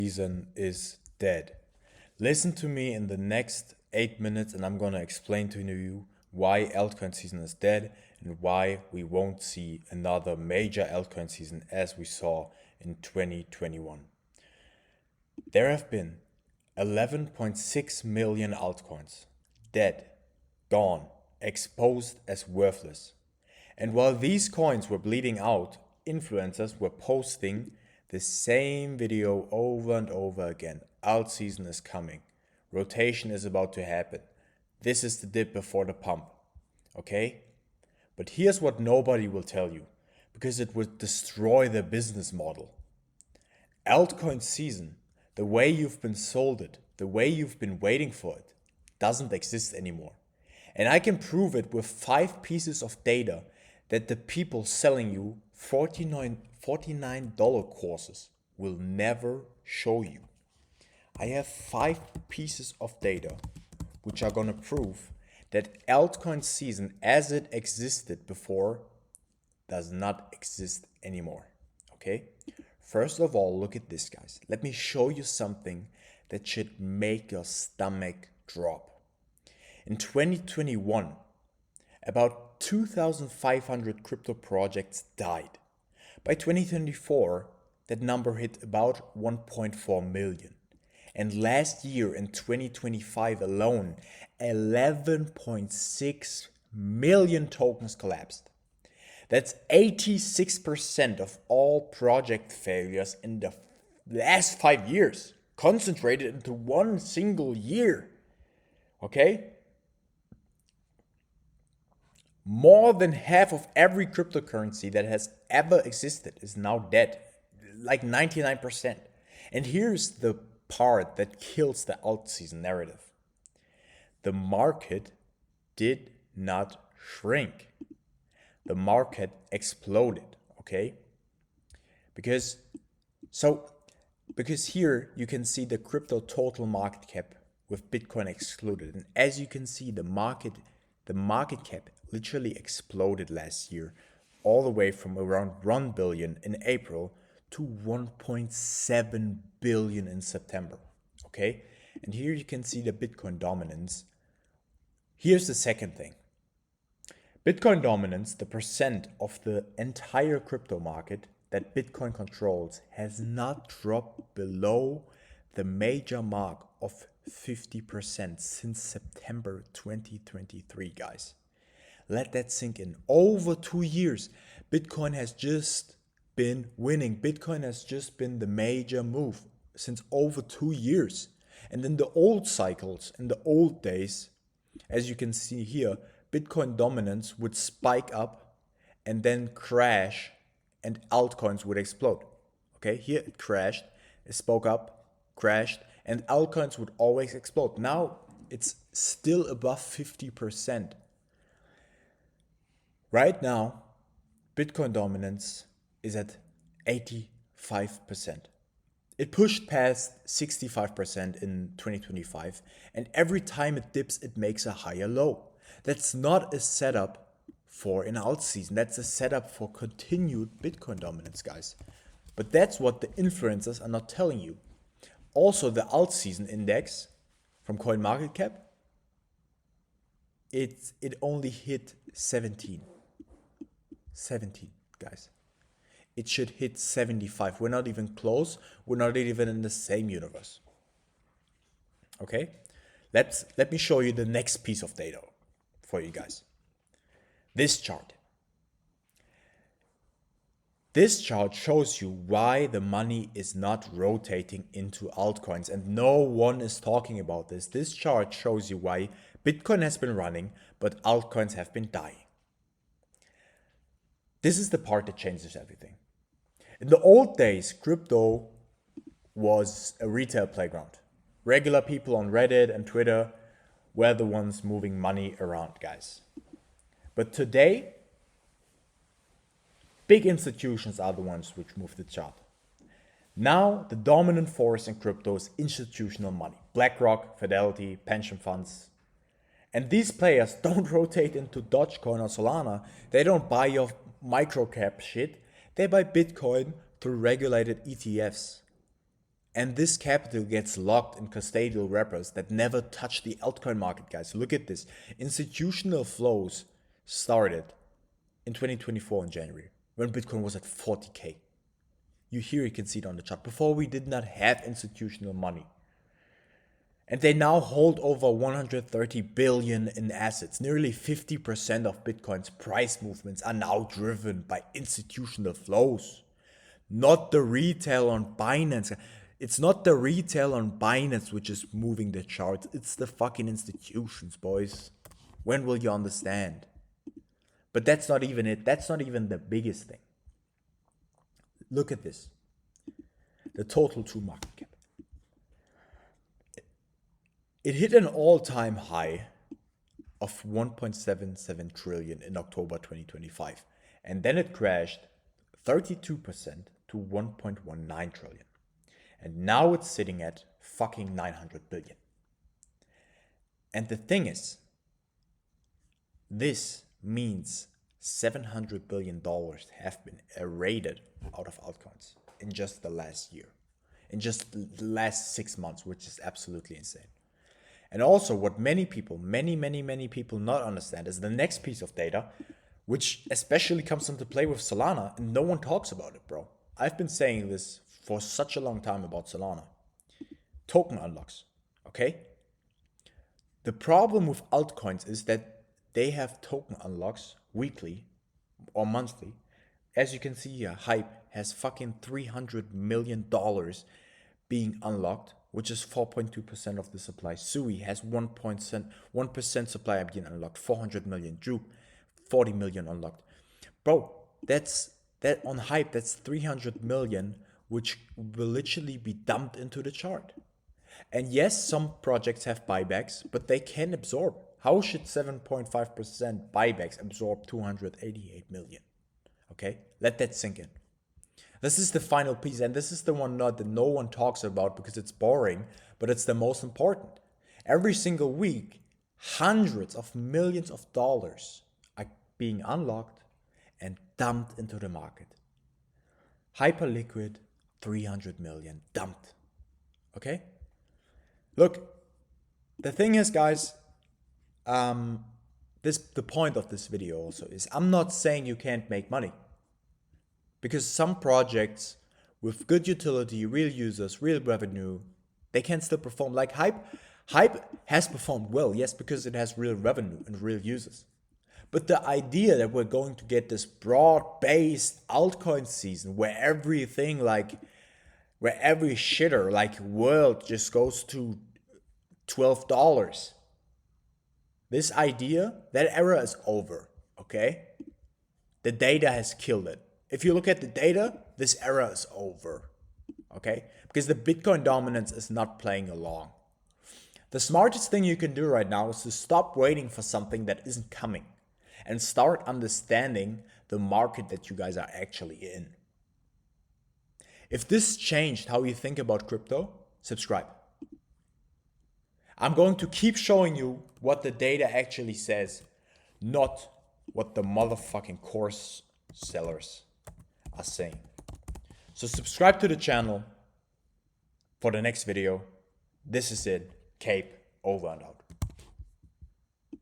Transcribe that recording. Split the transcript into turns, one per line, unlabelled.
season is dead. Listen to me in the next 8 minutes and I'm gonna explain to you why altcoin season is dead and why we won't see another major altcoin season as we saw in 2021. There have been 11.6 million altcoins dead, gone, exposed as worthless. And while these coins were bleeding out, influencers were posting the same video over and over again. Alt season is coming. Rotation is about to happen. This is the dip before the pump. Okay? But here's what nobody will tell you, because it would destroy their business model. Altcoin season, the way you've been sold it, the way you've been waiting for it, doesn't exist anymore. And I can prove it with 5 pieces of data that the people selling you $49 courses will never show you. I have 5 pieces of data which are gonna prove that altcoin season as it existed before does not exist anymore. Okay? First of all, look at this, guys. Let me show you something that should make your stomach drop. In 2021, about 2,500 crypto projects died. By 2024, that number hit about 1.4 million. And last year in 2025 alone, 11.6 million tokens collapsed. That's 86% of all project failures in the last 5 years, concentrated into one single year. Okay? More than half of every cryptocurrency that has ever existed is now dead, like 99%. And here's the part that kills the alt season narrative. The market did not shrink. The market exploded, okay? Because here you can see the crypto total market cap with Bitcoin excluded. And as you can see, the market cap literally exploded last year, all the way from around 1 billion in April to 1.7 billion in September, okay? And here you can see the Bitcoin dominance. Here's the second thing. Bitcoin dominance, the percent of the entire crypto market that Bitcoin controls, has not dropped below the major mark of 50% since September 2023, guys. Let that sink in. Over 2 years, Bitcoin has just been winning. Bitcoin has just been the major move since over 2 years. And in the old cycles, in the old days, as you can see here, Bitcoin dominance would spike up and then crash and altcoins would explode. Okay, here it crashed, it spoke up, crashed, and altcoins would always explode. Now it's still above 50%. Right now, Bitcoin dominance is at 85%. It pushed past 65% in 2025, and every time it dips, it makes a higher low. That's not a setup for an alt season. That's a setup for continued Bitcoin dominance, guys. But that's what the influencers are not telling you. Also, the alt season index from CoinMarketCap, it only hit 17, guys. It should hit 75. We're not even close. We're not even in the same universe. Okay? Let me show you the next piece of data for you guys. This chart. This chart shows you why the money is not rotating into altcoins, and no one is talking about this. This chart shows you why Bitcoin has been running, but altcoins have been dying. This is the part that changes everything. In the old days, crypto was a retail playground. Regular people on Reddit and Twitter were the ones moving money around, guys. But today, big institutions are the ones which move the chart. Now, the dominant force in crypto is institutional money. BlackRock, Fidelity, pension funds. And these players don't rotate into Dogecoin or Solana. They don't buy your microcap shit. They buy Bitcoin through regulated ETFs. And this capital gets locked in custodial wrappers that never touch the altcoin market, guys. Look at this. Institutional flows started in 2024 in January when Bitcoin was at 40K. Here you can see it on the chart. Before, we did not have institutional money. And they now hold over 130 billion in assets. Nearly 50% of Bitcoin's price movements are now driven by institutional flows. Not the retail on Binance. It's not the retail on Binance which is moving the charts. It's the fucking institutions, boys. When will you understand? But that's not even it. That's not even the biggest thing. Look at this. The TOTAL2 market cap. It hit an all-time high of 1.77 trillion in October 2025. And then it crashed 32% to 1.19 trillion. And now it's sitting at fucking 900 billion. And the thing is, this means $700 billion have been eroded out of altcoins in just the last year, in just the last 6 months, which is absolutely insane. And also what many people not understand is the next piece of data, which especially comes into play with Solana, and no one talks about it, bro. I've been saying this for such a long time about Solana. Token unlocks, okay? The problem with altcoins is that they have token unlocks weekly or monthly. As you can see here, Hype has fucking $300 million being unlocked, which is 4.2% of the supply. Sui has 1% supply being unlocked, 400 million. Juke, 40 million unlocked. Bro, that on Hype, that's 300 million, which will literally be dumped into the chart. And yes, some projects have buybacks, but they can absorb. How should 7.5% buybacks absorb 288 million? Okay, let that sink in. This is the final piece, and this is the one that no one talks about because it's boring, but it's the most important. Every single week, hundreds of millions of dollars are being unlocked and dumped into the market. Hyperliquid, 300 million dumped. Okay? Look, the thing is, guys, the point of this video also is I'm not saying you can't make money. Because some projects with good utility, real users, real revenue, they can still perform like Hype. Hype has performed well, yes, because it has real revenue and real users. But the idea that we're going to get this broad-based altcoin season where everything where every shitter like world just goes to $12. This idea, that era is over, okay? The data has killed it. If you look at the data, this era is over, okay? Because the Bitcoin dominance is not playing along. The smartest thing you can do right now is to stop waiting for something that isn't coming and start understanding the market that you guys are actually in. If this changed how you think about crypto, subscribe. I'm going to keep showing you what the data actually says, not what the motherfucking course sellers are saying. So subscribe to the channel for the next video. This is it. Cape, over and out.